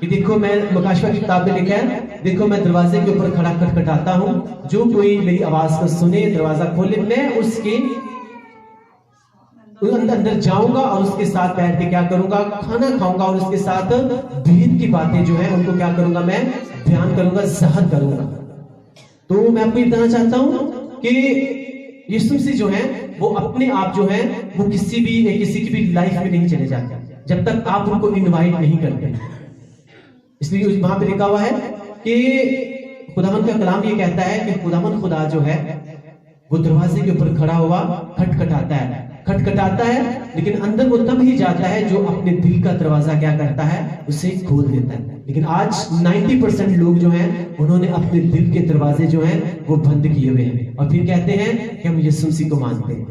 کہ دیکھو میں مکاشفہ کی کتاب میں لکھا ہے، دیکھو میں دروازے کے اوپر کھڑا کھٹکھٹاتا ہوں، جو کوئی میری آواز کو سنے دروازہ کھولے، میں اس کے اندر جاؤں گا اور اس کے ساتھ بیٹھ کے کیا کروں گا، کھانا کھاؤں گا، اور اس کے ساتھ بھید کی باتیں جو ہیں ان کو کیا کروں گا، میں بیان کروں گا، ظاہر کروں گا۔ تو میں آپ کو یہ بتانا چاہتا ہوں کہ یسوع مسیح جو ہیں وہ اپنے آپ جو ہیں وہ کسی کی بھی لائف میں نہیں چلے جاتے جب تک آپ ان کو انوائٹ نہیں کرتے۔ اس لیے وہاں پہ لکھا ہوا ہے کہ خداوند کا کلام یہ کہتا ہے کہ خداوند خدا جو ہے وہ دروازے کے اوپر کھڑا ہوا کھٹکھٹاتا ہے، لیکن اندر وہ تب ہی جاتا ہے جو اپنے دل کا دروازہ کیا کرتا ہے، اسے کھول دیتا ہے۔ لیکن آج 90% لوگ جو ہیں انہوں نے اپنے دل کے دروازے جو ہیں وہ بند کیے ہوئے ہیں، اور پھر کہتے ہیں کہ ہم یسوع مسیح کو مانتے ہیں۔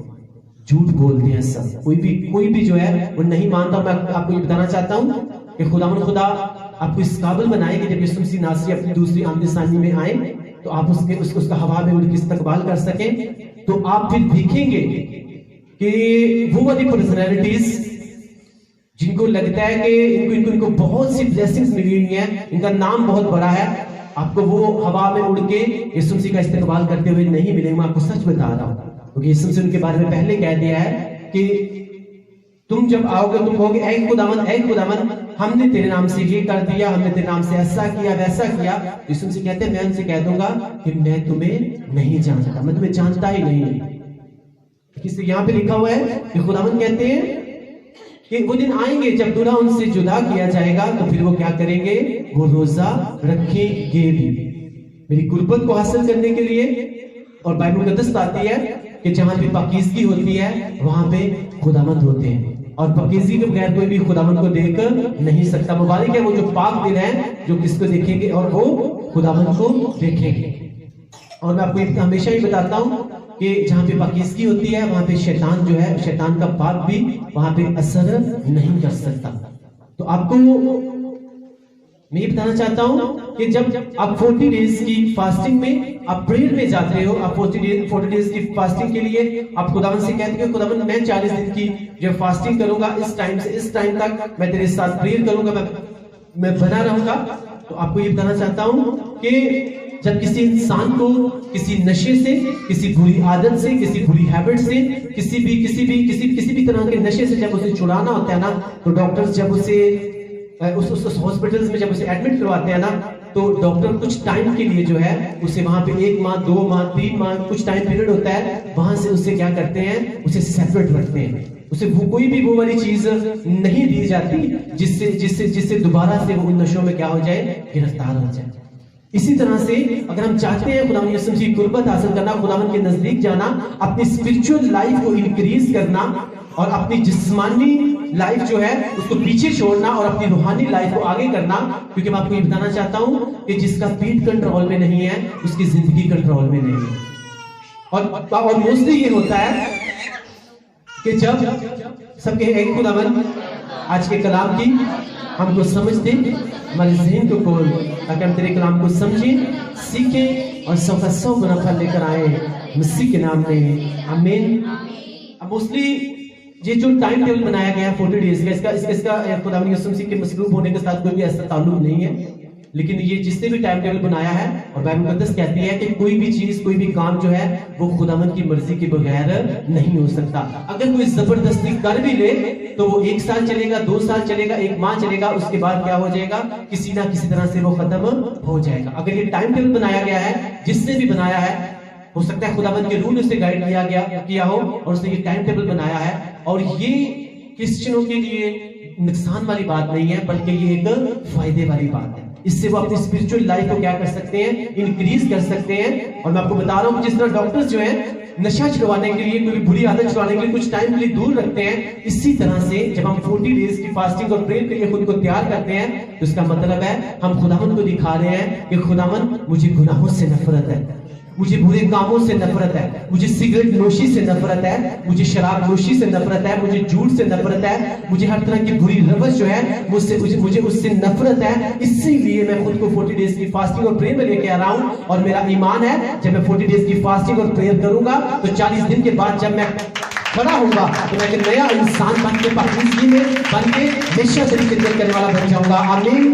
جھوٹ بولتے ہیں سب، کوئی بھی جو ہے وہ نہیں مانتا۔ میں آپ کو یہ بتانا چاہتا ہوں کہ خداوند خدا آپ کو اس قابل بنائے کہ جب یسوع مسیح ناصری اپنی دوسری آمد ثانی میں آئے تو آپ اس کا ہوا میں اڑ کے استقبال کر سکیں، تو آپ پھر دیکھیں گے کہ وہ والی پرسنالٹیز جن کو لگتا ہے کہ ان کو بہت سی بلیسنگز ملی ہوئی ہیں، ان کا نام بہت بڑا ہے، آپ کو وہ ہوا میں اڑ کے یسوع مسیح کا استقبال کرتے ہوئے نہیں ملیں گے۔ میں آپ کو سچ بتا رہا ہوں، کیونکہ یسوع مسیح ان کے بارے میں پہلے کہہ دیا ہے کہ تم جب آؤ گے تم کہو گے اے خداوند ہم نے تیرے نام سے یہ کر دیا، ہم نے تیرے نام سے ایسا کیا ویسا کیا۔ یسوع مسیح کہتے ہیں میں ان سے کہہ دوں گا کہ میں تمہیں نہیں جانتا، میں تمہیں جانتا ہی نہیں۔ کسی یہاں پہ لکھا ہوا ہے کہ خداوند کہتے ہیں کہ وہ دن آئیں گے جب دلہا ان سے جدا کیا جائے گا، تو پھر وہ کیا کریں گے، وہ روزہ رکھیں گے بھی میری قربت کو حاصل کرنے کے لیے۔ اور بائبل مقدس آتی ہے کہ جہاں پہ پاکیزگی ہوتی ہے وہاں پہ خداوند ہوتے ہیں، اور پاکیزگی کے بغیر کوئی بھی خداوند کو دیکھ نہیں سکتا۔ مبارک ہے وہ جو پاک دل ہیں جو کس کو دیکھیں گے، اور وہ خداوند کو دیکھیں گے۔ اور میں آپ کو ہمیشہ ہی بتاتا ہوں کہ جہاں پہ پاکیزگی ہوتی ہے وہاں پہ شیطان جو ہے، شیطان کا پاک بھی وہاں پہ اثر نہیں کر سکتا۔ تو آپ کو میں یہ بتانا چاہتا ہوں کہ جب آپ 40 ڈیز کی فاسٹنگ میں آپ پریئر میں جاتے ہو، آپ 40 ڈیز کی فاسٹنگ کے لیے آپ خداوند سے کہتے ہیں خداوند میں 40 دن کی جو فاسٹنگ کروں گا، اس ٹائم سے اس ٹائم تک میں تیرے ساتھ پریئر کروں گا، میں بنا رہوں گا۔ تو آپ کو یہ بتانا چاہتا ہوں کہ جب کسی انسان کو کسی نشے سے، کسی بری عادت سے، کسی بری ہیبٹ سے، کسی بھی طرح کے نشے سے جب اسے چھڑانا ہوتا ہے نا، تو ڈاکٹر جب اسے اس ہاسپٹلز میں جب اسے ایڈمٹ کرواتے ہیں نا، تو ڈاکٹر کچھ ٹائم کے لیے جو ہے اسے وہاں پہ 1 ماہ 2 ماہ 3 ماہ کچھ ٹائم پیریڈ ہوتا ہے، وہاں سے اسے کیا کرتے ہیں، اسے سیپریٹ رکھتے ہیں، اسے کوئی بھی وہ والی چیز نہیں دی جاتی جس سے دوبارہ سے وہ ان نشوں میں کیا ہو جائے، گرفتار ہو جائے۔ اسی طرح سے اگر ہم چاہتے ہیں خداوند یسوع مسیح کی قربت حاصل کرنا، خداوند کے نزدیک جانا، اپنی اسپرچول لائف کو انکریز کرنا، اور اپنی جسمانی لائف جو ہے اس کو پیچھے چھوڑنا اور اپنی روحانی لائف کو آگے کرنا، کیونکہ میں آپ کو یہ بتانا چاہتا ہوں کہ جس کا پیٹ کنٹرول میں نہیں ہے اس کی زندگی کنٹرول میں نہیں ہے۔ اور موسٹلی یہ ہوتا ہے کہ جب سب کے ایک خداوند آج کے کلام کی ہم کو سمجھ دیں، ہمارے ذہن کو کھول، تاکہ ہم تیرے کلام کو سمجھیں، سیکھیں اور 100 کا 100 گنا پھل لے کر آئیں مسیح کے نام میں، آمین۔ اب موسٹلی یہ جو ٹائم ٹیبل بنایا گیا ہے 40 ڈیز کا، اس کا خداوند یسوع مسیح کے مصلوب ہونے کے ساتھ کوئی بھی ایسا تعلق نہیں ہے، لیکن یہ جس نے بھی ٹائم ٹیبل بنایا ہے، اور بائبل مقدس کہتی ہے کہ کوئی بھی چیز، کوئی بھی کام جو ہے وہ خداوند کی مرضی کے بغیر نہیں ہو سکتا۔ اگر کوئی زبردستی کر بھی لے تو وہ 1 سال چلے گا، 2 سال چلے گا، 1 ماہ چلے گا، اس کے بعد کیا ہو جائے گا، کسی نہ کسی طرح سے وہ ختم ہو جائے گا۔ اگر یہ ٹائم ٹیبل بنایا گیا ہے، جس نے بھی بنایا ہے، ہو سکتا ہے خداوند کے روح نے اسے گائیڈ کیا ہو اور اس نے یہ ٹائم ٹیبل بنایا ہے، اور یہ کرسچنوں کے لیے نقصان والی بات نہیں ہے بلکہ یہ ایک فائدے والی بات ہے۔ اس سے وہ اپنی اسپرچول لائف کو کیا کر سکتے ہیں، انکریز کر سکتے ہیں۔ اور میں آپ کو بتا رہا ہوں کہ جس طرح ڈاکٹرز جو ہیں نشہ چھڑوانے کے لیے، کوئی بری عادت چھڑوانے کے لیے کچھ ٹائم کے لیے دور رکھتے ہیں، اسی طرح سے جب ہم 40 ڈیز کی فاسٹنگ اور پریئر کے لیے خود کو تیار کرتے ہیں تو اس کا مطلب ہے ہم خداوند کو دکھا رہے ہیں کہ خداوند مجھے گناہوں سے نفرت ہے، مجھے برے کاموں سے نفرت ہے، مجھے سگریٹ نوشی سے نفرت ہے، مجھے شراب نوشی سے نفرت ہے، مجھے جھوٹ سے نفرت ہے، مجھے ہر طرح کی بری روش جو ہے مجھے اس سے نفرت ہے۔ اسی لیے میں خود کو 40 ڈیز کی فاسٹنگ اور پریئر میں لے کے آ رہا ہوں، اور میرا ایمان ہے جب میں 40 ڈیز کی فاسٹنگ اور پریئر کروں گا تو 40 دن کے بعد جب میں کھڑا ہوں گا تو میں ایک نیا انسان بن کے پاکیزگی میں بن کے ہمیشہ سے خدمت کرنے والا بن جاؤں گا۔ آمین۔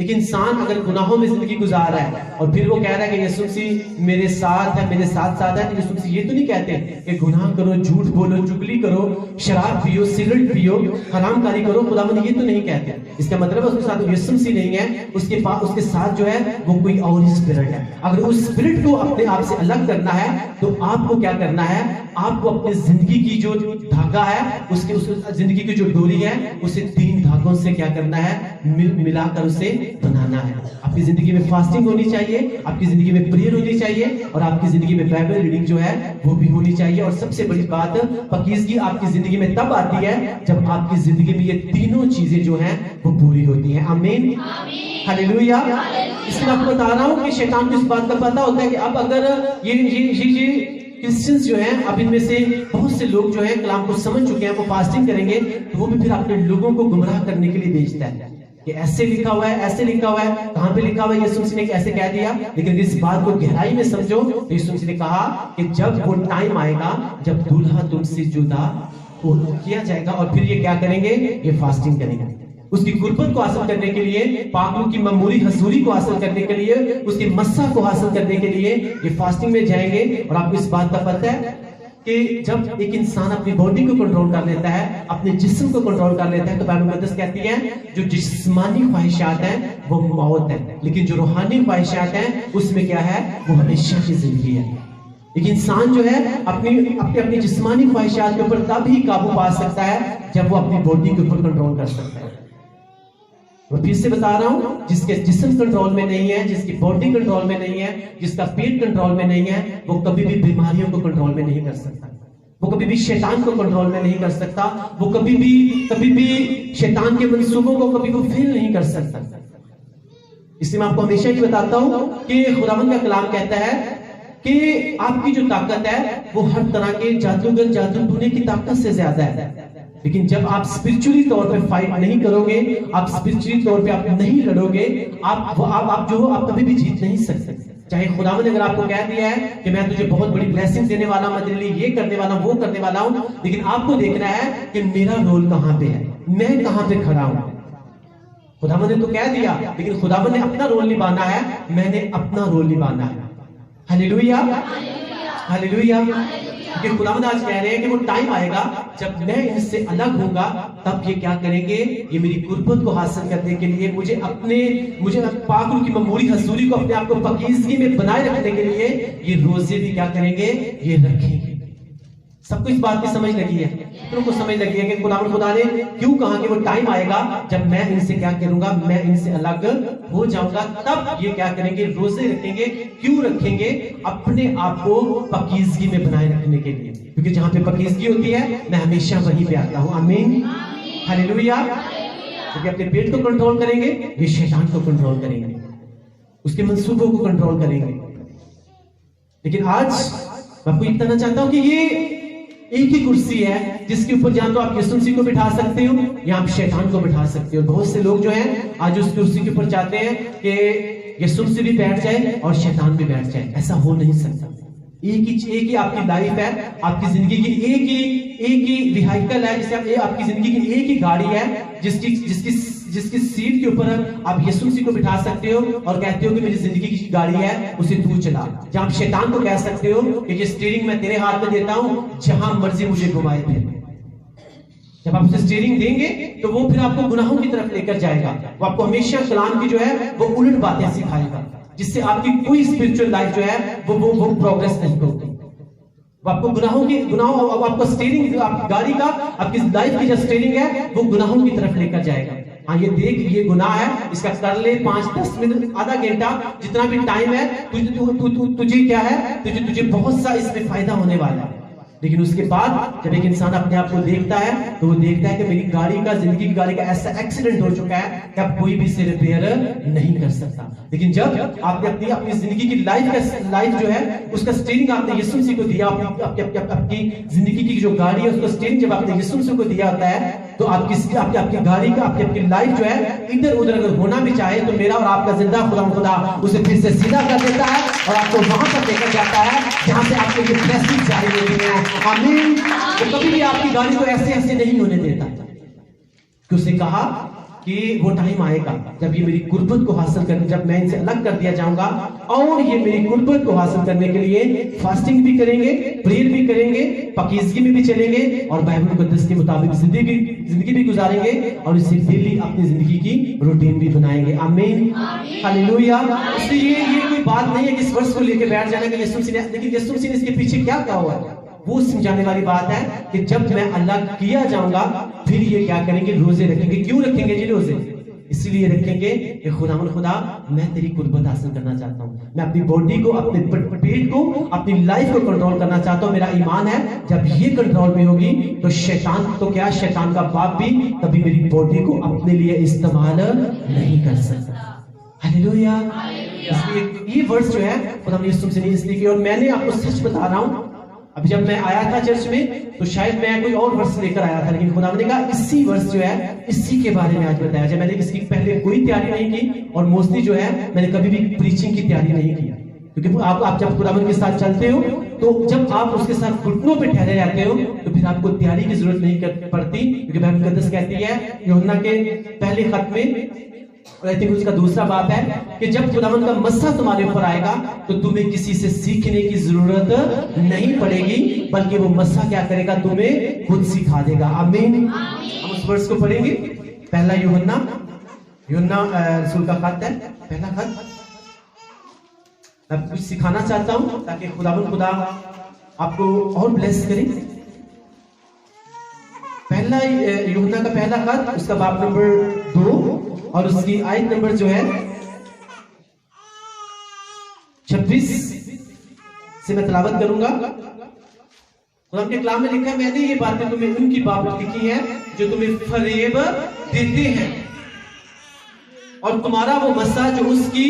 ایک انسان اگر گناہوں میں زندگی گزار رہا ہے اور پھر وہ کہہ رہا ہے کہ یسوع مسیح میرے ساتھ ہے، میرے ساتھ ساتھ ہے، تو یسوع مسیح یہ تو نہیں کہتے کہ گناہ کرو، جھوٹ بولو، چگلی کرو، شراب پیو، سگریٹ پیو، حرام کاری کرو، خداوند یہ تو نہیں کہتے۔ اس کا مطلب اس کے ساتھ یسوع مسیح نہیں ہے، اس کے ساتھ جو ہے وہ کوئی اور اسپرٹ ہے۔ اگر اس اسپرٹ کو اپنے آپ سے الگ کرنا ہے تو آپ کو کیا کرنا ہے؟ آپ کو اپنی زندگی کی جو دھاگا ہے، اس زندگی کی جو ڈوری ہے، اسے 3 دھاگوں سے کیا کرنا ہے؟ ملا کر اسے بنانا ہے۔ آپ کی زندگی میں فاسٹنگ ہونی چاہیے، آپ کی زندگی میں پریئر ہونی چاہیے، اور آپ کی زندگی میں بائبل ریڈنگ جو ہے وہ بھی ہونی چاہیے۔ اور سب سے بڑی بات، پاکیزگی آپ کی زندگی میں تب آتی ہے جب آپ کی زندگی میں یہ تینوں چیزیں جو ہیں وہ پوری ہوتی ہیں۔ آمین، ہاللیلویا۔ اس میں آپ کو بتا رہا ہوں کہ شیطان کو اس بات کا پتہ ہوتا ہے کہ اب اگر یہ کرسچنز جو ہیں، اب ان میں سے بہت سے لوگ جو ہیں کلام کو سمجھ چکے ہیں، وہ فاسٹنگ کریں گے تو وہ بھی پھر اپنے لوگوں کو گمراہ کرنے کے لیے بھیجتا ہے کہ ایسے لکھا ہوا ہے، ایسے لکھا ہوا ہے، کہاں پہ لکھا ہوا ہے؟ یسوع مسیح نے ایسے کہہ دیا۔ لیکن اس بات کو گہرائی میں سمجھو تو یسوع مسیح نے کہا کہ جب وہ ٹائم آئے گا جب دولہا تم سے جدا کیا جائے گا، اور پھر یہ کیا کریں گے؟ یہ فاسٹنگ کریں گے۔ اس کی قربت کو حاصل کرنے کے لیے، پاک روح کی معمولی حضوری کو حاصل کرنے کے لیے، اس کی مسح کو حاصل کرنے کے لیے یہ فاسٹنگ میں جائیں گے۔ اور آپ کو اس بات کا پتہ ہے کہ جب ایک انسان اپنی باڈی کو کنٹرول کر لیتا ہے، اپنے جسم کو کنٹرول کر لیتا ہے، تو بائبل مقدس کہتی ہے جو جسمانی خواہشات ہیں وہ موت ہے، لیکن جو روحانی خواہشات ہیں اس میں کیا ہے؟ وہ ہمیشہ کی زندگی ہے۔ ایک انسان جو ہے اپنی جسمانی خواہشات کے اوپر تب ہی قابو پا سکتا ہے جب وہ اپنی باڈی کے اوپر کنٹرول کر سکتا ہے۔ میں پھر سے بتا رہا ہوں، جس کے جسم کنٹرول میں نہیں ہے، جس کی باڈی کنٹرول میں نہیں ہے، جس کا پیٹ کنٹرول میں نہیں ہے، وہ کبھی بھی بیماریوں کو کنٹرول میں نہیں کر سکتا، وہ کبھی بھی شیطان کو کنٹرول میں نہیں کر سکتا، وہ کبھی بھی شیطان کے منصوبوں کو کبھی وہ فیل نہیں کر سکتا۔ اس لیے میں آپ کو ہمیشہ یہ بتاتا ہوں کہ خداوند کا کلام کہتا ہے کہ آپ کی جو طاقت ہے وہ ہر طرح کے جادوگر جادو ٹونے کی طاقت سے زیادہ ہے، لیکن جب آپ اسپرچولی طور پہ فائٹ نہیں کرو گے، آپ اسپرچولی طور پہ آپ نہیں لڑو گے، آپ کبھی بھی جیت نہیں سکتے۔ چاہے خداوند نے اگر آپ کو کہہ دیا ہے کہ میں تجھے بہت بڑی بلیسنگ دینے والا ہوں، میں تیرے لیے یہ کرنے والا ہوں، وہ کرنے والا ہوں، لیکن آپ کو دیکھنا ہے کہ میرا رول کہاں پہ ہے، میں کہاں پہ کھڑا ہوں۔ خداوند نے تو کہہ دیا، لیکن خداوند نے اپنا رول نبھانا ہے، میں نے اپنا رول نبھانا ہے۔ ہاللیلویا، ہاللیلویا۔ کہ خداوند آج کہہ رہے ہیں کہ وہ ٹائم آئے گا جب میں ان سے الگ ہوں گا، تب یہ کیا کریں گے؟ یہ میری قربت کو حاصل کرنے کے لیے، مجھے پاک روح کی معمولی حضوری کو اپنے آپ کو پاکیزگی میں بنائے رکھنے کے لیے یہ روزے بھی کیا کریں گے؟ یہ رکھیں گے۔ سب کو اس بات کی سمجھ لگی ہے، کتنوں کو سمجھ لگی ہے کہ خدا نے کیوں کہا کہ وہ ٹائم آئے گا جب میں ان سے کیا کروں گا؟ میں ان سے الگ ہو جاؤں گا، تب یہ کیا کریں گے؟ روزے رکھیں گے۔ کیوں رکھیں گے؟ اپنے آپ کو پاکیزگی میں بنائے رکھنے کے لیے، کیونکہ جہاں پہ پاکیزگی ہوتی ہے میں ہمیشہ وہیں پہ آتا ہوں۔ آمین، ہاللیلویا۔ کیونکہ اپنے پیٹ کو کنٹرول کریں گے، یہ شیطان کو کنٹرول کریں گے، اس کے منصوبوں کو کنٹرول کریں گے۔ لیکن آج میں آپ کو یہ بتانا چاہتا ہوں کہ یہ ایک ہی کرسی ہے جس کے اوپر جہاں تو آپ یسوع مسیح کو بٹھا سکتے ہو یا آپ شیطان کو بٹھا سکتے ہو۔ بہت سے لوگ جو ہیں آج اس کرسی کے اوپر چاہتے ہیں کہ یسوع مسیح بھی بیٹھ جائے اور شیطان بھی بیٹھ جائے، ایسا ہو نہیں سکتا۔ ایک ہی آپ کی لائف ہے، آپ کی زندگی کی ایک ہی وہیکل ہے، جسے آپ کی زندگی کی ایک ہی گاڑی ہے جس کی سیٹ کے اوپر آپ یسوع مسیح کو بٹھا سکتے ہو اور کہتے ہو کہ میری زندگی کی گاڑی ہے، اسے تو چلا۔ جہاں آپ شیطان کو کہہ سکتے ہو کہ یہ سٹیئرنگ میں تیرے ہاتھ میں دیتا ہوں، جہاں مرضی مجھے گھمائے دے۔ جب آپ اسے سٹیئرنگ دیں گے تو وہ پھر آپ کو گناہوں کی طرف لے کر جائے گا، وہ آپ کو ہمیشہ کلام کی جو ہے وہ الٹ باتیں سکھائے گا، جس سے آپ کی کوئی اسپرچل لائف جو ہے وہ پروگریس نہیں ہوگی۔ وہ آپ کو گناہوں آپ کا سٹیئرنگ، آپ کی گاڑی کا، آپ کی لائف کی جو سٹیئرنگ ہے وہ گناہوں کی طرف لے کر جائے گا۔ ہاں یہ دیکھ یہ گناہ ہے، اس کا کر لے 5-10 منٹ، آدھا گھنٹہ، جتنا بھی ٹائم ہے، تجھے کیا ہے، تجھے بہت سا اس میں فائدہ ہونے والا ہے۔ لیکن اس کے بعد جب ایک انسان اپنے آپ کو دیکھتا ہے تو وہ دیکھتا ہے کہ میری گاڑی کا، زندگی کی گاڑی کا ایسا ایکسیڈنٹ ہو چکا ہے کہ اب کوئی بھی اسے ریپیئر نہیں کر سکتا۔ لیکن جب آپ نے اپنی زندگی کی لائف جو ہے اس کا سٹیئرنگ آپ نے یسوع مسیح کو دیا، آپ کی زندگی کی جو گاڑی ہے اس کا سٹیئرنگ جب آپ نے یسوع مسیح کو دیا ہوتا ہے تو آپ کی گاڑی کا، آپ کی لائف جو ہے ادھر ادھر اگر ہونا بھی چاہے تو میرا اور آپ کا زندہ خدا اسے پھر سے سیدھا کر دیتا ہے اور آپ کو وہاں پر لے کر جاتا ہے جہاں سے آپ کو یہ بلیسنگ جاری ہوتی ہے۔ آمین۔ وہ کبھی بھی آپ کی گاڑی کو ایسے نہیں ہونے دیتا، کہ اسے کہا کہ وہ ٹائم آئے گا جب یہ میری قربت کو حاصل کر، جب میں ان سے الگ کر دیا جاؤں گا اور یہ میری قربت کو حاصل کرنے کے لیے فاسٹنگ بھی کریں گے، پریئر بھی کریں گے، پاکیزگی میں بھی چلیں گے اور بائبل مقدس کے مطابق زندگی بھی گزاریں گے اور اسے ڈیلی اپنی زندگی کی روٹین بھی بنائیں گے. آمین، ہاللیلویا. اس لیے یہ کوئی بات نہیں ہے کہ اس ورس کو لے کے بیٹھ جانا کہ یسوع مسیح نے، لیکن یسوع مسیح نے اس کے پیچھے کیا کہا ہوا ہے وہ سمجھانے والی بات ہے کہ جب میں الگ کیا جاؤں گا پھر یہ کیا کریں گے، روزے رکھیں گے. کیوں رکھیں گے جی روزے؟ اس لیے رکھیں گے کہ خدا میں تیری قربت حاصل کرنا چاہتا ہوں، میں اپنی باڈی کو، اپنے پیٹ کو، اپنی لائف کو کنٹرول کرنا چاہتا ہوں. میرا ایمان ہے جب یہ کنٹرول میں ہوگی تو شیطان تو کیا، شیطان کا باپ بھی کبھی میری باڈی کو اپنے لیے استعمال نہیں کر سکتا. ہاللیلویا. اس لیے یہ ورڈز جو ہے خدا نے یسوع سے نہیں اس لیے کی. اور میں نے آپ کو سچ بتا رہا ہوں، اب جب میں آیا تھا چرچ میں تو شاید میں کوئی اور ورس لے کر آیا تھا، لیکن خدا نے کہا اسی ورس جو ہے اسی کے بارے میں آج بتایا جائے. میں نے اس کی پہلے کوئی تیاری نہیں کی اور موسٹلی جو ہے میں نے کبھی بھی پریچنگ کی تیاری نہیں کی، کیونکہ آپ جب خدا کے ساتھ چلتے ہو تو جب آپ اس کے ساتھ گھٹنوں پہ ٹھہرے رہتے ہو تو پھر آپ کو تیاری کی ضرورت نہیں پڑتی، کیونکہ بائبل مقدس کہتی ہے یوحنا کے پہلے خط میں اور I think اس کا دوسرا باب ہے کہ جب خداوند کا مسح تمہارے اوپر آئے گا تو تمہیں کسی سے سیکھنے کی ضرورت نہیں پڑے گی، بلکہ وہ مسح کیا کرے گا، تمہیں خود سکھا دے گا. آمین. ہم اس ورس کو پڑھیں گے. پہلا یوحنا رسول کا خط ہے، پہلا خط. میں کچھ سکھانا چاہتا ہوں تاکہ خدا آپ کو اور بلیس کرے. پہلا یوحنا کا پہلا خط، اس کا باب نمبر 2 اور اس کی آیت نمبر جو ہے 26 سے میں تلاوت کروں گا. قرآن کے کلام میں لکھا ہے میں نے یہ باتیں تمہیں ان کی بابت لکھی ہیں جو تمہیں فریب دیتے ہیں اور تمہارا وہ مسح جو اس کی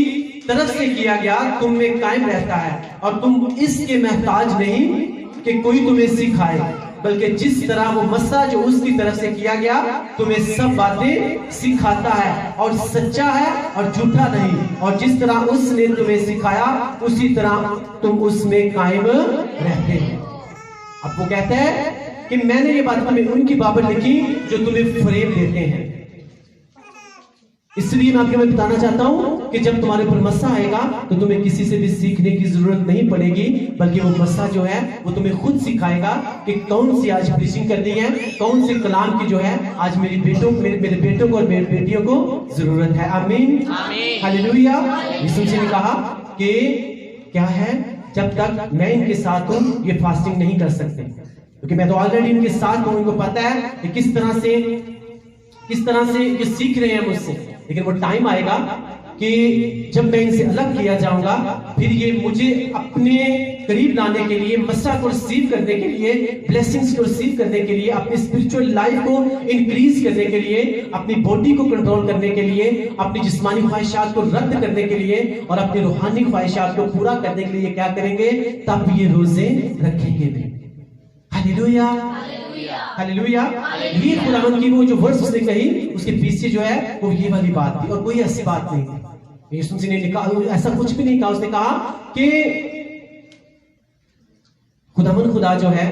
طرف سے کیا گیا تم میں قائم رہتا ہے اور تم اس کے محتاج نہیں کہ کوئی تمہیں سکھائے، بلکہ جس طرح وہ مسح جو اس کی طرف سے کیا گیا تمہیں سب باتیں سکھاتا ہے اور سچا ہے اور جھوٹا نہیں، اور جس طرح اس نے تمہیں سکھایا اسی طرح تم اس میں قائم رہتے ہیں. اب وہ کہتا ہے کہ میں نے یہ بات تمہیں ان کی بابت لکھی جو تمہیں فریب دیتے ہیں. اس لیے میں آپ کو بتانا چاہتا ہوں کہ جب تمہارے اوپر مسح آئے گا تو تمہیں کسی سے بھی سیکھنے کی ضرورت نہیں پڑے گی، بلکہ وہ مسح جو ہے وہ تمہیں خود سکھائے گا کہ کون سی آج پریچنگ کرنی ہے، کون سے کلام کی جو ہے آج میرے بیٹوں کو اور میری بیٹیوں کو ضرورت ہے. آمین، ہاللیلویا. یسوع نے کہا کہ کیا ہے، جب تک میں ان کے ساتھ ہوں یہ فاسٹنگ نہیں کر سکتے، کیونکہ میں تو آلریڈی ان کے ساتھ ہوں. ان کو پتا ہے کہ کس طرح سے یہ سیکھ رہے ہیں مجھ سے، لیکن وہ ٹائم آئے گا کہ جب میں ان سے الگ کیا جاؤں گا پھر یہ مجھے اپنے قریب لانے کے لیے، مسح کو ریسیو کرنے کے لیے، بلیسنگز کو ریسیو کرنے کے لیے، اپنی اسپرچوئل لائف کو انکریز کرنے کے لیے، اپنی باڈی کو کنٹرول کرنے کے لیے، اپنی جسمانی خواہشات کو رد کرنے کے لیے اور اپنی روحانی خواہشات کو پورا کرنے کے لیے کیا کریں گے، تب یہ روزے رکھیں گے بھی. ہاللیلویا، ہاللیلویا. یہ خداوند کی وہ جو ورس اس نے کہی اس کے پیچھے جو ہے وہ یہ والی بات تھی اور کوئی ایسی بات نہیں تھی. یسوع نے لکھا ایسا کچھ بھی نہیں کہا. اس نے کہا کہ خداوند خدا جو ہے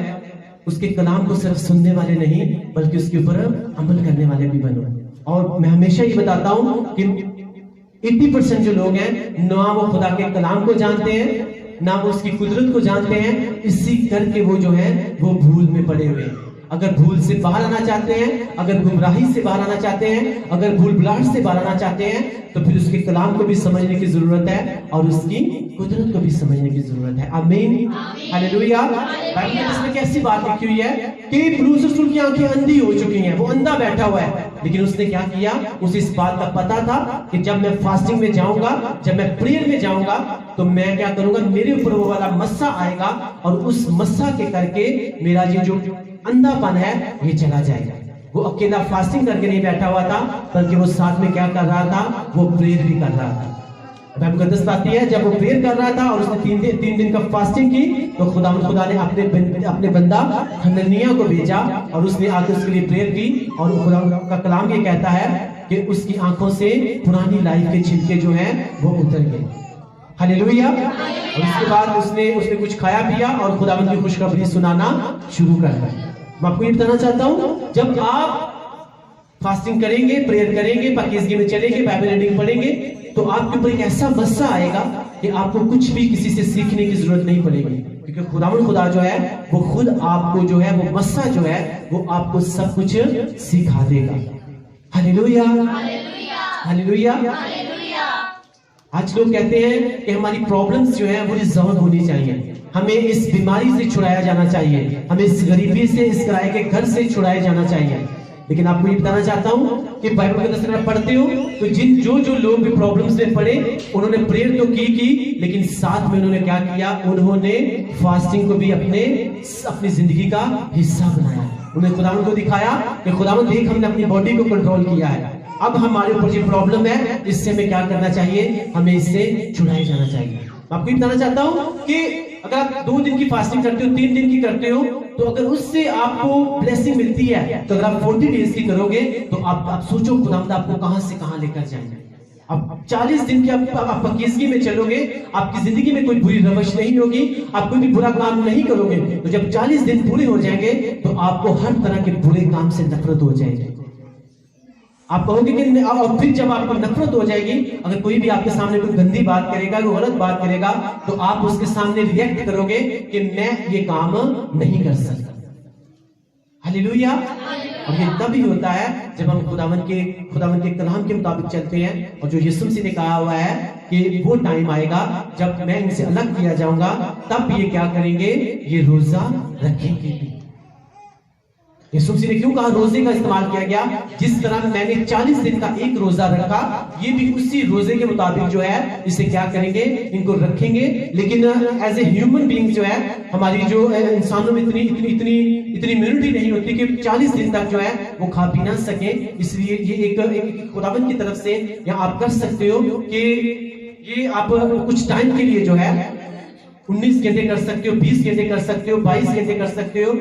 اس کے کلام کو صرف سننے والے نہیں بلکہ اس کے اوپر عمل کرنے والے بھی بنو. اور میں ہمیشہ یہ بتاتا ہوں کہ 80% جو لوگ ہیں نہ وہ خدا کے کلام کو جانتے ہیں نہ وہ اس کی قدرت کو جانتے ہیں، اسی کر کے وہ جو ہے وہ بھول میں پڑے ہوئے ہیں. اگر بھول سے باہر آنا چاہتے ہیں، اگر گمراہی سے باہر آنا چاہتے ہیں، اگر بھول بھلاٹ سے باہر آنا چاہتے ہیں تو پھر اس کے کلام کو بھی سمجھنے کی ضرورت ہے اور اس کی قدرت کو بھی سمجھنے کی ضرورت ہے. آمین، ہاللیلویا. بائبل میں اس میں کیسی بات لکھی ہوئی ہے کہ پولس رسول کی آنکھیں اندھی ہو چکی ہیں، وہ اندھا بیٹھا ہوا ہے، لیکن اس نے کیا کیا، اسے اس بات کا پتا تھا کہ جب میں فاسٹنگ میں جاؤں گا، جب میں پریئر میں جاؤں گا تو میں کیا کروں گا، میرے اوپر وہ والا مسح آئے گا اور اس مسح کے کر کے میرا یہ جو اندھا پن ہے یہ چلا جائے گا. وہ اکیلا فاسٹنگ کر کے نہیں بیٹھا ہوا تھا بلکہ وہ ساتھ میں کیا کر رہا تھا، وہ پریئر بھی کر رہا تھا. بائبل مقدس بتاتی ہے جب وہ پریئر کر رہا تھا اور اس نے 3 دن کا فاسٹنگ کی تو خدا نے اپنے بندہ حنانیہ کو بھیجا اور اس نے آ کے اس کے لیے پریئر کی اور خدا کا کلام یہ کہتا ہے کہ اس کی آنکھوں سے پرانی لائف کے چھلکے جو ہیں وہ اتر گئے. ہاللیلویا. اور اس کے بعد اس نے کچھ کھایا پیا اور خداوند کی خوشخبری سنانا شروع کر دیا. میں آپ کو یہ بتانا چاہتا ہوں جب آپ فاسٹنگ کریں گے, پریئر کریں گے, پاکیزگی میں چلیں گے, بائبل ریڈنگ پڑھیں گے, تو آپ کے اوپر ایک ایسا مسا آئے گا کہ آپ کو کچھ بھی کسی سے سیکھنے کی ضرورت نہیں پڑے گی, کیونکہ خدا جو ہے وہ خود آپ کو جو ہے وہ مسا جو ہے وہ آپ کو سب کچھ سکھا دے گا. ہلیلویا, ہلیلویا. آج لوگ کہتے ہیں کہ ہماری پرابلمز جو ہیں وہ ریزالو ہونی چاہیے, ہمیں اس بیماری سے چھڑایا جانا چاہیے, ہمیں اس غریبی سے, اس کرائے کے گھر سے چھڑایا جانا چاہیے. لیکن آپ کو یہ بتانا چاہتا ہوں کہ بائبل کے اندر پڑھتے ہو تو جو لوگ بھی پرابلمز میں پڑے انہوں نے پریئر تو کی لیکن ساتھ میں انہوں نے کیا کیا, انہوں نے فاسٹنگ کو بھی اپنی زندگی کا حصہ بنایا. انہوں نے خداوند کو دکھایا کہ خداوند دیکھ ہم نے اپنی باڈی کو کنٹرول کیا ہے, اب ہمارے اوپر جو پرابلم ہے اس سے ہمیں کیا کرنا چاہیے, ہمیں اس سے چھڑائے جانا چاہیے. میں آپ کو یہ بتانا چاہتا ہوں کہ اگر آپ 2 دن کی فاسٹنگ کرتے ہو, 3 دن کی کرتے ہو, تو اگر اس سے آپ کو بلیسنگ ملتی ہے, تو اگر آپ 40 ڈیز کی کرو گے تو آپ سوچو خداوند آپ کو کہاں سے کہاں لے کر جائیں گے. اب 40 دن کی آپ پاکیزگی میں چلو گے, آپ کی زندگی میں کوئی بری روش نہیں ہوگی, آپ کوئی بھی برا کام نہیں کرو گے, تو جب 40 دن پورے ہو جائیں گے تو آپ کو ہر طرح کے برے کام سے نفرت ہو جائے گی. آپ کہو گے کہ اور پھر جب آپ کو نفرت ہو جائے گی, اگر کوئی بھی آپ کے سامنے کوئی گندی بات کرے گا, کوئی غلط بات کرے گا, تو آپ اس کے سامنے ریئیکٹ کرو گے کہ میں یہ کام نہیں کر سکتا. ہلیلویا. اور یہ تب ہی ہوتا ہے جب ہم خداوند کے کلام کے مطابق چلتے ہیں, اور جو یسوع مسیح نے کہا ہوا ہے کہ وہ ٹائم آئے گا جب میں ان سے الگ کیا جاؤں گا, تب یہ کیا کریں گے, یہ روزہ رکھیں گے. یسوع مسیح نے کیوں کہا روزے کا استعمال کیا گیا, جس طرح میں نے 40 دن کا ایک روزہ رکھا, یہ بھی اسی روزے کے مطابق جو ہے اسے کیا کریں گے, ان کو رکھیں گے. لیکن ایز اے ہیومن بینگ جو ہے, ہماری جو انسانوں میں اتنی امیونٹی نہیں ہوتی کہ 40 دن تک جو ہے وہ کھا پی نہ سکیں. اس لیے یہ ایک خداوند کی طرف سے یا آپ کر سکتے ہو کہ یہ آپ کچھ ٹائم کے لیے جو ہے 19 گھنٹے کر سکتے ہو, 20 گھنٹے کر سکتے ہو, 22 گھنٹے کر سکتے ہو.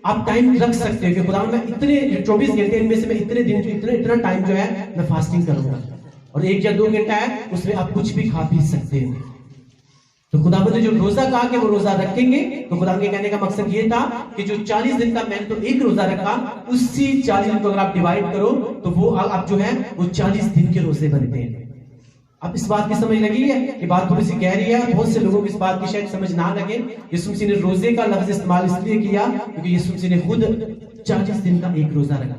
آپ ٹائم رکھ سکتے ہو کہ خدا میں اتنے 24 گھنٹے ان میں سے میں اتنے دن اتنا ٹائم جو ہے میں فاسٹنگ کروں گا, اور 1 یا 2 گھنٹہ ہے اس میں آپ کچھ بھی کھا پی سکتے ہو. تو خدا نے جو روزہ کہا کہ وہ روزہ رکھیں گے, تو خدا کے کہنے کا مقصد یہ تھا کہ جو 40 دن کا میں نے تو ایک روزہ رکھا, اسی 40 دن کو اگر آپ ڈیوائڈ کرو تو وہ آپ جو ہے وہ 40 دن کے روزے بنتے ہیں. اب اس بات کی سمجھ لگی ہے کہ بات تھوڑی سی گہری ہے, بہت سے لوگوں کو اس بات کی شاید سمجھ نہ لگے. یسوع مسیح نے روزے کا لفظ استعمال اس لیے کیا کیونکہ یسوع مسیح نے خود 40 دن کا ایک روزہ رکھا,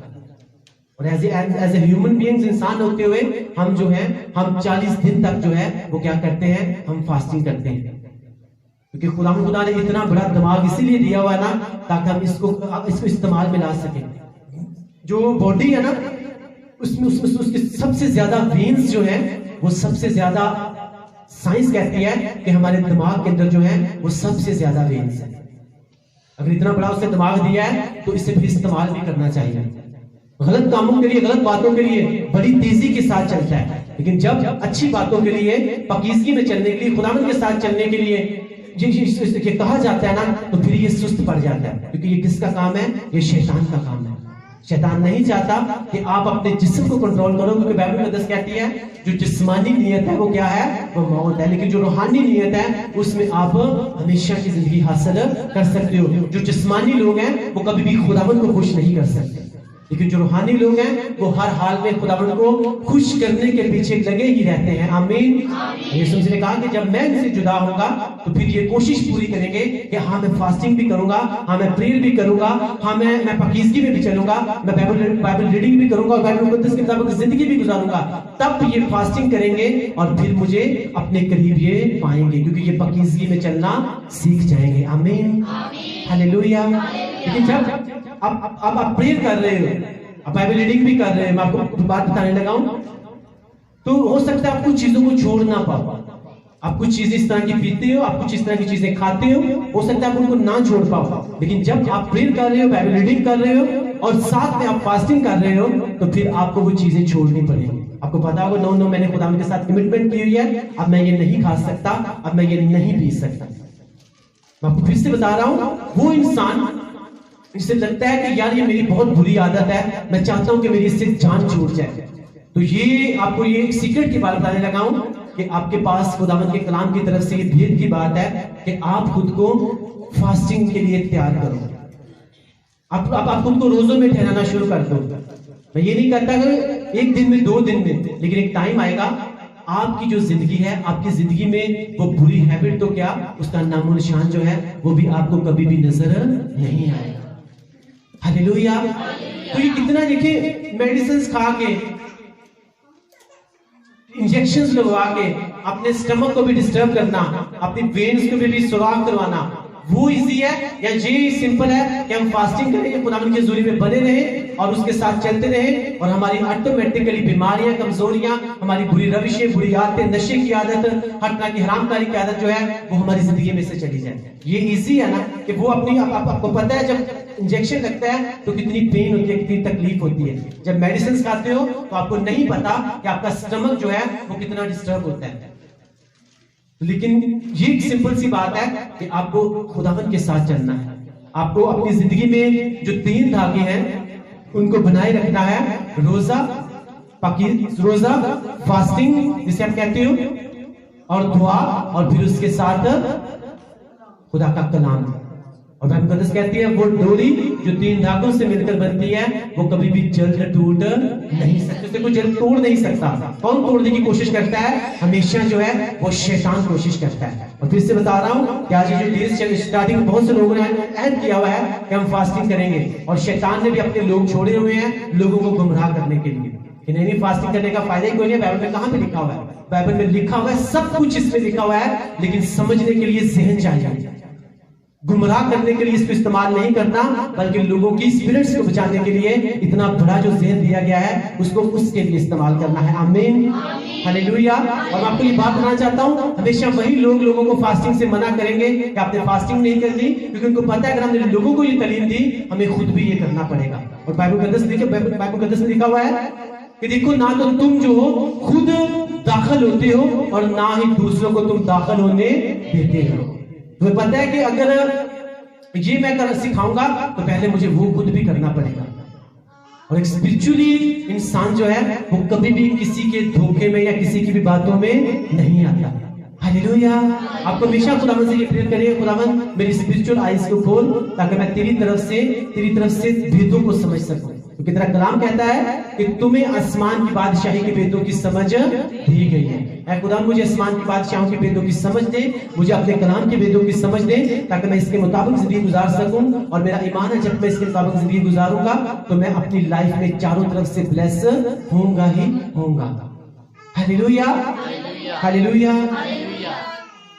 اور ایز اے ہیومن بینگز, انسان ہوتے ہوئے ہم جو ہیں ہم 40 دن تک جو ہے وہ کیا کرتے ہیں, ہم فاسٹنگ کرتے ہیں. کیونکہ خدا نے اتنا بڑا دماغ اسی لیے دیا ہوا ہے نا تاکہ ہم اس کو استعمال میں لا سکیں. جو باڈی ہے نا اس کے سب سے زیادہ وینز جو ہیں وہ سب سے زیادہ, سائنس کہتی ہے کہ ہمارے دماغ کے اندر جو ہے وہ سب سے زیادہ وینز ہیں. اگر اتنا بڑا اسے دماغ دیا ہے تو اسے پھر استعمال بھی کرنا چاہیے. غلط کاموں کے لیے, غلط باتوں کے لیے بڑی تیزی کے ساتھ چلتا ہے, لیکن جب اچھی باتوں کے لیے, پاکیزگی میں چلنے کے لیے, خداوند کے ساتھ چلنے کے لیے یہ کہا جاتا ہے نا, تو پھر یہ سست پڑ جاتا ہے. کیونکہ یہ کس کا کام ہے, یہ شیطان کا کام ہے. شیطان نہیں چاہتا کہ آپ اپنے جسم کو کنٹرول کرو, کیونکہ بائبل مقدس کہتی ہے جو جسمانی نیت ہے وہ کیا ہے, وہ موت ہے, لیکن جو روحانی نیت ہے اس میں آپ ہمیشہ کی زندگی حاصل کر سکتے ہو. جو جسمانی لوگ ہیں وہ کبھی بھی خداوند کو خوش نہیں کر سکتے, لیکن جو روحانی لوگ ہیں وہ ہر حال میں خداوند کو خوش کرنے کے پیچھے لگے ہی رہتے ہیں. آمین. یسوع مسیح نے کہا کہ جب میں ان سے جدا ہوں گا تو پھر یہ کوشش پوری کریں گے کہ ہاں میں فاسٹنگ بھی کروں گا, ہاں میں پریئر بھی کروں گا, ہاں میں پاکیزگی میں بھی چلوں گا, میں بائبل ریڈنگ بھی کروں گا, اور بائبل مقدس کے مطابق زندگی بھی گزاروں گا. تب یہ فاسٹنگ کریں گے اور پھر مجھے اپنے قریب یہ پائیں گے, کیونکہ یہ پاکیزگی میں چلنا سیکھ جائیں گے. آمین. ہلیلویا. لیکن جب اب آپ پریئر کر رہے ہو, اب بائبل ریڈنگ بھی کر رہے ہیں, میں آپ کو بات بتانے لگا ہوں, تو ہو سکتا ہے آپ کچھ چیزوں کو چھوڑ نہ پاؤ. آپ کچھ چیزیں اس طرح کی پیتے ہو, آپ کچھ اس طرح کی چیزیں کھاتے ہو سکتا ہے آپ ان کو نہ چھوڑ پاؤ. لیکن جب آپ پریئر کر رہے ہو, بائبل ریڈنگ کر رہے ہو, اور ساتھ میں آپ فاسٹنگ کر رہے ہو, تو پھر آپ کو وہ چیزیں چھوڑنی پڑیں گی. آپ کو پتا ہوگا نو میں نے خدا کے ساتھ کمٹمنٹ کی ہوئی ہے, اب میں یہ نہیں کھا سکتا, اب میں یہ نہیں پی سکتا. میں آپ کو پھر سے بتا رہا ہوں, وہ انسان اسے لگتا ہے کہ یار یہ میری بہت بری عادت ہے, میں چاہتا ہوں کہ میری اس سے جان چھوٹ جائے, تو یہ آپ کو یہ ایک سیکرٹ کی بات بتانے لگا ہوں کہ آپ کے پاس خداوند کے کلام کی طرف سے یہ بھید کی بات ہے کہ آپ خود کو فاسٹنگ کے لیے تیار کرو. آپ خود کو روزوں میں ٹھہرانا شروع کر دو. میں یہ نہیں کہتا کہ ایک دن میں 2 دن میں، لیکن ایک ٹائم آئے گا آپ کی جو زندگی ہے، آپ کی زندگی میں وہ بری ہیبٹ تو کیا، اس کا نام و نشان جو ہے وہ بھی آپ کو کبھی بھی نظر نہیں آئے گا. ہاللیلویا. تو یہ کتنا دیکھیں میڈیسنز کھا کے، انجیکشنز لگوا کے اپنے سٹمک کو بھی ڈسٹرب کرنا، اپنی وینز کو بھی سوراخ کروانا، وہ ایزی ہے یا یہ سمپل ہے کہ ہم فاسٹنگ کریں کہ خداوند کی حضوری میں بنے رہیں اور اس کے ساتھ چلتے رہیں اور ہماری آٹومیٹکلی بیماریاں، کمزوریاں، ہماری بری روشیں، بری عادتیں، نشے کی عادت، ہر طرح کی حرام کاری کی عادت جو ہے وہ ہماری زندگی میں سے چلی جائے. یہ ایزی ہے نا کہ وہ اپنی آپ کو پتہ ہے جب انجیکشن لگتا ہے تو کتنی پین ہوتی ہے، کتنی تکلیف ہوتی ہے. جب میڈیسنز کھاتے ہو تو آپ کو نہیں پتا کہ آپ کا سٹمک جو ہے وہ کتنا ڈسٹرب ہوتا ہے. لیکن یہ ایک سمپل سی بات ہے کہ آپ کو خداوند کے ساتھ چلنا ہے. آپ کو اپنی زندگی میں جو 3 دھاگے ہیں ان کو بنائے رکھنا ہے. روزہ، فاسٹنگ جسے آپ کہتے ہو، اور دعا، اور پھر اس کے ساتھ خدا کا کلام. اور بائبل مقدس کہتی ہے وہ ڈوری جو 3 دھاگوں سے مل کر بنتی ہے وہ کبھی بھی جلد ٹوٹ نہیں سکتی، اسے کوئی جلد توڑ نہیں سکتا. کون توڑنے کی کوشش کرتا ہے؟ ہمیشہ جو ہے وہ شیطان کوشش کرتا ہے. اور پھر سے بتا رہا ہوں کہ آج جو ڈیز اسٹارٹنگ میں بہت سے لوگوں نے عہد کیا ہوا ہے کہ ہم فاسٹنگ کریں گے، اور شیطان نے بھی اپنے لوگ چھوڑے ہوئے ہیں لوگوں کو گمراہ کرنے کے لیے کہ نہیں فاسٹنگ کرنے کا فائدہ ہی کوئی نہیں. بائبل میں کہاں پہ لکھا ہوا ہے؟ بائبل میں لکھا ہوا ہے، سب کچھ اس میں لکھا ہوا ہے، لیکن سمجھنے کے لیے ذہن چاہیے. گمراہ کرنے کے لیے اس کو استعمال نہیں کرنا، بلکہ لوگوں کی اسپرٹس کو بچانے کے لیے اتنا بڑا جو ذہن دیا گیا ہے اس کو اس کے لیے استعمال کرنا ہے. آمین، ہاللیلویا. اور میں آپ کو یہ بات بتانا چاہتا ہوں، ہمیشہ وہی لوگوں کو فاسٹنگ سے منع کریں گے کہ آپ نے فاسٹنگ نہیں کرنی، کیونکہ ان کو پتا ہے اگر ہم نے لوگوں کو یہ تعلیم دی ہمیں خود بھی یہ کرنا پڑے گا. اور بائبل مقدس میں لکھا ہوا ہے کہ دیکھو نہ تو تم جو ہو خود داخل ہوتے ہو اور نہ ہی دوسروں کو تم داخل ہونے دیتے ہو. تمہیں پتا ہے کہ اگر یہ میں سکھاؤں گا تو پہلے مجھے وہ خود بھی کرنا پڑے گا. اور ایک اسپرچولی انسان جو ہے وہ کبھی بھی کسی کے دھوکے میں یا کسی کی بھی باتوں میں نہیں آتا. ہاللیلویا. آپ کو ہمیشہ خداوند سے یہ پریئر کریں، خداوند میری اسپرچوئل آئیز کو کھول تاکہ میں تیری طرف سے بھیدوں کو سمجھ سکوں. کیونکہ تیرا کلام کہتا ہے کہ تمہیں آسمان کی بادشاہی کے بھیدوں کی سمجھ دی گئی ہے. اے خدا مجھے آسمان کی بادشاہوں کے بھیدوں کی سمجھ دے، مجھے اپنے کلام کے بھیدوں کی سمجھ دے تاکہ میں اس کے مطابق زندگی گزار سکوں. اور میرا ایمان ہے جب میں اس کے مطابق زندگی گزاروں گا تو میں اپنی لائف میں چاروں طرف سے بلیس ہوں گا ہی ہوں گا. ہاللیلویا، ہاللیلویا.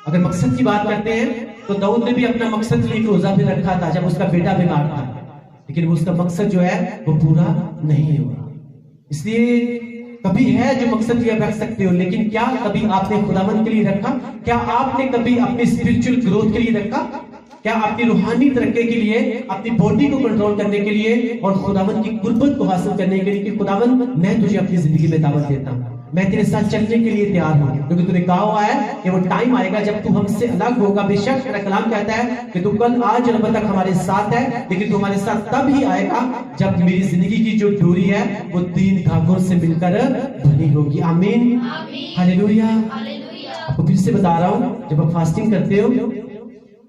اگر مقصد کی بات کرتے ہیں تو داؤد نے بھی اپنا مقصد کے لیے روزہ بھی رکھا تھا جب اس کا بیٹا بیمار تھا، لیکن اس کا مقصد جو ہے وہ پورا نہیں ہوا. اس لیے کبھی ہے جو مقصد یہ رکھ سکتے ہو، لیکن کیا کبھی آپ نے خداوند کے لیے رکھا؟ کیا آپ نے کبھی اپنی اسپرچوئل گروتھ کے لیے رکھا؟ کیا اپنی روحانی ترقی کے لیے، اپنی باڈی کو کنٹرول کرنے کے لیے اور خداوند کی قربت کو حاصل کرنے کے لیے کہ خداوند میں تجھے اپنی زندگی میں دعوت دیتا ہوں، میں تیرے ساتھ چلنے کے لیے تیار ہوں، کیونکہ تو نے کہا ہوا ہے کہ وہ ٹائم آئے گا جب تو ہم سے الگ ہوگا. بے شک میرا کلام کہتا ہے کہ تو کل آج اور تک ہمارے ساتھ ہے، لیکن تو ہمارے ساتھ تب ہی آئے گا جب میری زندگی کی جو ڈوری ہے وہ 3 دھاگوں سے مل کر بنی ہوگی. آمین، ہاللیلویا. آپ کو پھر سے بتا رہا ہوں، جب آپ فاسٹنگ کرتے ہو،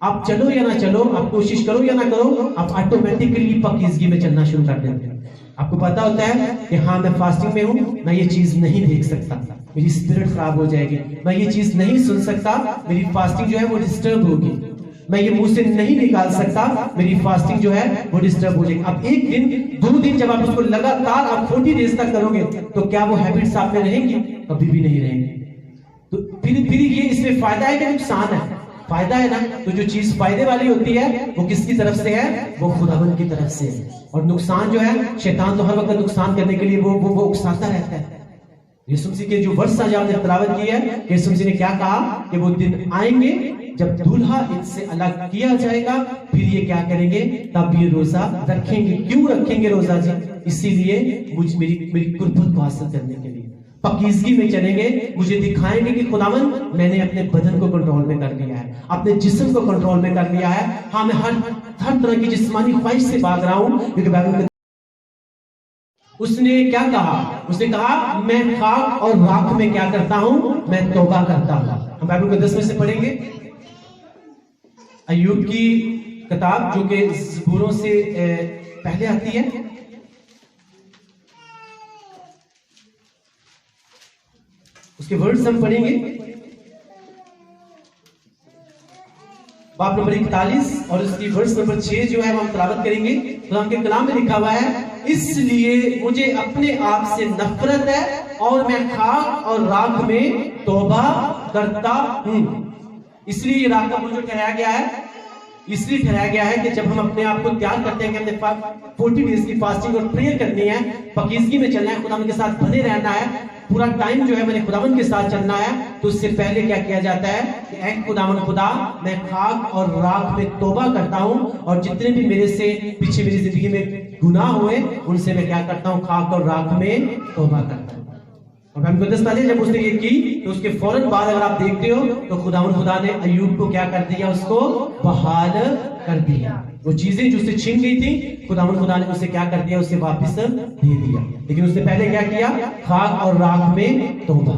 آپ چلو یا نہ چلو، آپ کوشش کرو یا نہ کرو، آپ آٹومیٹکلی پاکیزگی میں چلنا شروع کر دیتے ہیں. آپ کو پتا ہوتا ہے کہ ہاں میں فاسٹنگ میں ہوں، میں یہ چیز نہیں دیکھ سکتا، میری اسپرٹ خراب ہو جائے گی. میں یہ چیز نہیں سن سکتا، میری فاسٹنگ جو ہے وہ ڈسٹرب ہوگی. میں یہ منہ سے نہیں نکال سکتا، میری فاسٹنگ جو ہے وہ ڈسٹرب ہو جائے گی. اب 1 دن 2 دن جب آپ اس کو لگاتار آپ 40 ڈیز تک کرو گے تو کیا وہ ہیبٹس آپ میں رہیں گی؟ کبھی بھی نہیں رہیں گی. تو پھر یہ اس میں فائدہ ہے کہ نقصان ہے؟ فائدہ ہے نا. تو جو چیز فائدے والی ہوتی ہے وہ کس کی طرف سے ہے؟ وہ خداوند کی طرف سے ہے. اور نقصان جو ہے، شیطان تو ہر وقت نقصان کرنے کے لیے وہ اکساتا رہتا ہے. یسوع مسیح کے جو ورس آج آپ نے تلاوت کی ہے، یسوع مسیح نے کیا کہا کہ وہ دن آئیں گے جب دولہا ان سے الگ کیا جائے گا، پھر یہ کیا کریں گے؟ تب یہ روزہ رکھیں گے. کیوں رکھیں گے روزہ جی؟ اسی لیے میری قربت کو حاصل کرنے کے لیے پاکیزگی میں چلیں گے. مجھے دکھائیں گے کہ خداوند میں نے اپنے بدن کو کنٹرول میں کر لیا ہے، اپنے جسم کو کنٹرول میں کر لیا ہے. ہاں میں ہر طرح کی جسمانی خواہش سے بھاگ رہا ہوں، کیونکہ بائبل اس نے کیا کہا؟ اس نے کہا میں خاک اور راکھ میں کیا کرتا ہوں؟ میں توبہ کرتا ہوں. ہم بائبل کو 10 میں سے پڑھیں گے. ایوب کی کتاب جو کہ زبوروں سے پہلے آتی ہے، اس کے ورڈز ہم پڑھیں گے. باب نمبر 41 اور اس کی ورس نمبر 6 جو ہے وہ ہم تلاوت کریں گے. خدا کے کلام میں لکھا ہوا ہے, اس لیے مجھے اپنے آپ سے نفرت ہے اور میں خاک اور راکھ میں توبہ کرتا ہوں. اس لیے یہ راکھ کا موضوع ٹھہرایا گیا ہے, اس لیے ٹھہرایا گیا ہے کہ جب ہم اپنے آپ کو تیار کرتے ہیں کہ ہم نے 40 ڈیز کی فاسٹنگ اور پریئر کرنی ہے, پاکیزگی میں چلنا ہے, خدا کے ساتھ بنے رہنا ہے, پورا ٹائم جو ہے میں نے خداوند کے ساتھ چلنا ہے, تو اس سے پہلے کیا کیا جاتا ہے کہ اے خداوند خدا, میں خاک اور راکھ میں توبہ کرتا ہوں, اور جتنے بھی میرے سے پیچھے میری زندگی میں گناہ ہوئے ان سے میں کیا کرتا ہوں, خاک اور راکھ میں توبہ کرتا ہوں. اور ہم کو دستا ہے جب اس نے یہ کی تو اس کے فوراً بعد اگر آپ دیکھتے ہو تو خداوند خدا نے ایوب کو کیا کر دیا, اس کو بحال کر دیا. وہ چیزیں جو اسے چھن گئی تھی خداوند خدا نے اسے کیا کر دیا, اسے واپس دے دیا. لیکن اس نے پہلے کیا کیا, خاک اور راکھ میں توبہ.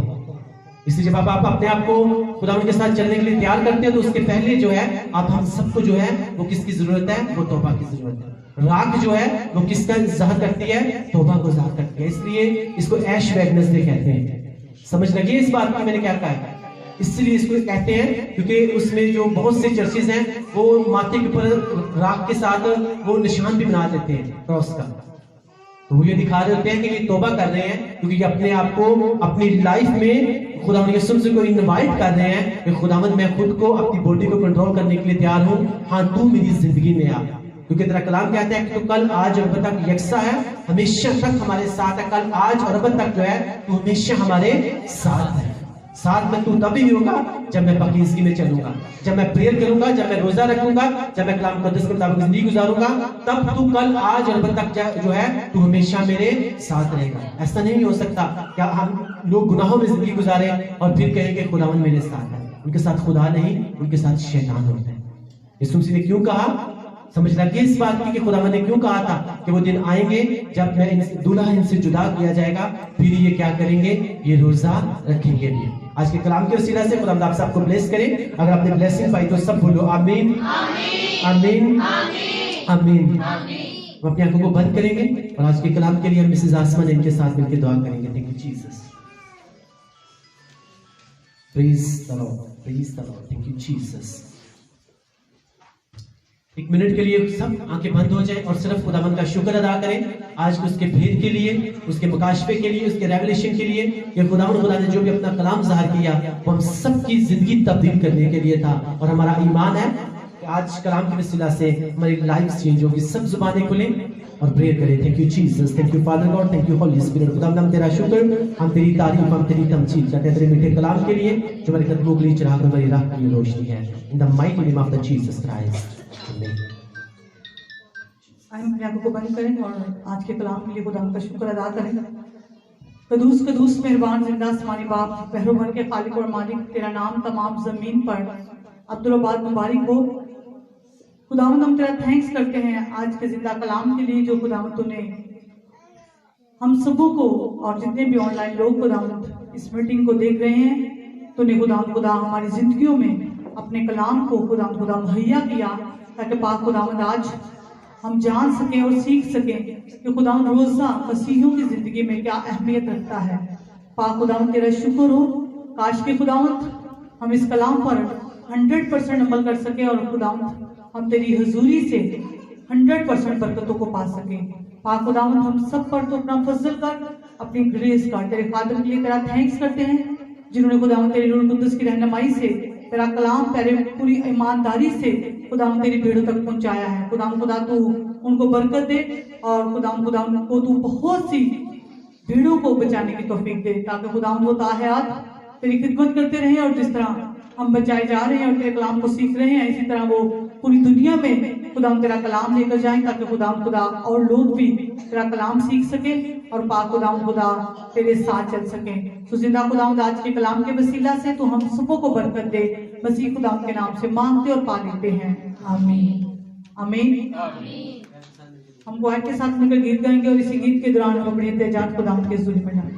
اس لیے جب آپ اپنے آپ کو خداوند کے ساتھ چلنے کے لیے تیار کرتے ہیں تو اس کے پہلے جو ہے آپ ہم سب کو جو ہے وہ کس کی ضرورت ہے, وہ توبہ کی ضرورت ہے. راکھ جو ہے وہ کس کا ظاہر کرتی ہے, توبہ کو ظاہر کرتی ہے. اس لیے اس کو ایش ویڈنسڈے کہتے ہیں. سمجھ لگی اس بات کی میں نے کیا کہا ہے؟ اس لیے اس کو کہتے ہیں کیونکہ اس میں جو بہت سے چرچز ہیں وہ ماتھے کے اوپر راکھ کے ساتھ وہ نشان بھی بنا دیتے ہیں کراس کا, تو وہ یہ دکھا رہے ہوتے ہیں کہ یہ توبہ کر رہے ہیں کیونکہ یہ اپنے آپ کو اپنی لائف میں خداوند کے سم سے کو انوائٹ کر رہے ہیں کہ خداوند میں خود کو اپنی باڈی کو کنٹرول کرنے کے لیے تیار ہوں, ہاں تو میری زندگی میں آ, کیونکہ تیرا کلام کہتا ہے کہ تو کل آج اور اب تک یکساں ہے, ہمیشہ تک ہمارے ساتھ ہے. کل آج اور اب تک جو ہے تو ہمیشہ ہمارے ساتھ ہے. ساتھ میں تو تب ہی ہوگا جب میں پاکیزگی میں چلوں گا, جب میں پریئر کروں گا, جب میں روزہ رکھوں گا, جب میں کلام مقدس کے مطابق زندگی گزاروں گا, تب تو کل آج اور اب تک جو ہے تو ہمیشہ میرے ساتھ رہے گا. ایسا نہیں ہو سکتا کہ ہم لوگ گناہوں میں زندگی گزارے اور پھر کہیں کہ خداوند میرے ساتھ ہے. ان کے ساتھ خدا نہیں, ان کے ساتھ شیطان ہوتا ہے. یسوع مسیح نے کیوں کہا, سمجھ لگی اس بات کی کہ خداوند نے کیوں کہا تھا کہ وہ دن آئیں گے جب میں دولہا ان سے جدا کیا جائے گا, پھر یہ کیا کریں گے, یہ روزہ رکھیں گے. آج کے کلام کے وسیلہ سے خدا آپ سب کو بلیس کرے. اگر آپ نے بلیسنگ پائی تو سب بولو آمین آمین آمین. ہم اپنی آنکھوں کو بند کریں گے اور آج کے کلام کے لیے ہم مسز آسمان ان کے ساتھ مل کے دعا کریں گے. Thank you Jesus, praise the Lord, praise the Lord, thank you Jesus. ایک منٹ کے لیے سب آنکھیں بند ہو جائیں اور صرف خداوند کا شکر ادا کریں آج اس کے بھید کے لیے, اس کے مکاشفے کے لیے, اس کے ریولیشن کے لیے کہ خداوند خدا نے جو بھی اپنا کلام ظاہر کیا وہ ہم سب کی زندگی تبدیل کرنے کے لیے تھا. اور ہمارا ایمان ہے کہ آج کلام کے وسیلہ سے ہماری لائف چینج ہوگی, سب زبانیں کھلیں اور پریئر کریں. Thank you Jesus, thank you Father God, thank you Holy Spirit. خداوند ہم تیرا شکر, ہم تیری تعریف, ہم تیری تمجید کرتے ہیں تیرے میٹھے کلام کے لیے جو ہمارے قدموں کے لیے چراغ, ہماری راہ کے لیے روشنی ہے. In the mighty name of the Jesus Christ, آمین. اپنی آنکھوں کو بند کریں اور آج کے کلام کے لیے خدا کا شکر ادا کریں. قدوس قدوس مہربان زندہ آسمانی باپ, بحر و بر کے خالق اور مالک, تیرا نام تمام زمین پر عبدالآباد مبارک ہو. خداوند ہم تیرا تھینکس کرتے ہیں آج کے زندہ کلام کے لیے جو خداوند تو نے ہم سبوں کو اور جتنے بھی آن لائن لوگ خداوند اس میٹنگ کو دیکھ رہے ہیں تو نے خداوند خدا ہماری زندگیوں میں اپنے کلام کو خداوند خدا مہیا کیا تاکہ پاک خداوند آج ہم جان سکیں اور سیکھ سکیں کہ خداوند روزہ مسیحیوں کی زندگی میں کیا اہمیت رکھتا ہے. پاک خداوند تیرا شکر ہو, کاش کہ خداوند ہم اس کلام پر 100% عمل کر سکیں اور خداوند ہم تیری حضوری سے 100% برکتوں کو پا سکیں. پاک خداوند ہم سب پر تو اپنا فضل کر, اپنی گریس کر. تیرے خادم کے لیے تیرا تھینکس کرتے ہیں جنہوں نے خداوند تیرے روح القدس کی رہنمائی سے تیرا کلام پوری ایمانداری سے خداوند تیری بھیڑوں تک پہنچایا ہے. خداوند خدا تو ان کو برکت دے اور خداوند کو تو بہت سی بھیڑوں کو بچانے کی توفیق دے تاکہ خداوند وہ تا حیات تیری خدمت کرتے رہیں, اور جس طرح ہم بچائے جا رہے ہیں اور تیرے کلام کو سیکھ رہے ہیں اسی طرح وہ پوری دنیا میں خداوند تیرا کلام لے کر جائیں تاکہ خداوند خدا اور لوگ بھی تیرا کلام سیکھ سکیں اور پاک خداوند خدا تیرے ساتھ چل سکیں. تو زندہ خداوند آج کے کلام کے وسیلہ سے تو ہم سبوں کو برکت دے, مسیح خداوند کے نام سے مانگتے اور پا لیتے ہیں, آمین آمین. ہم کو آیت کے ساتھ مل کر گیت گائیں گے اور اسی گیت کے دوران ہم اپنے احتجاج خداوند کے حضور میں ڈالیں.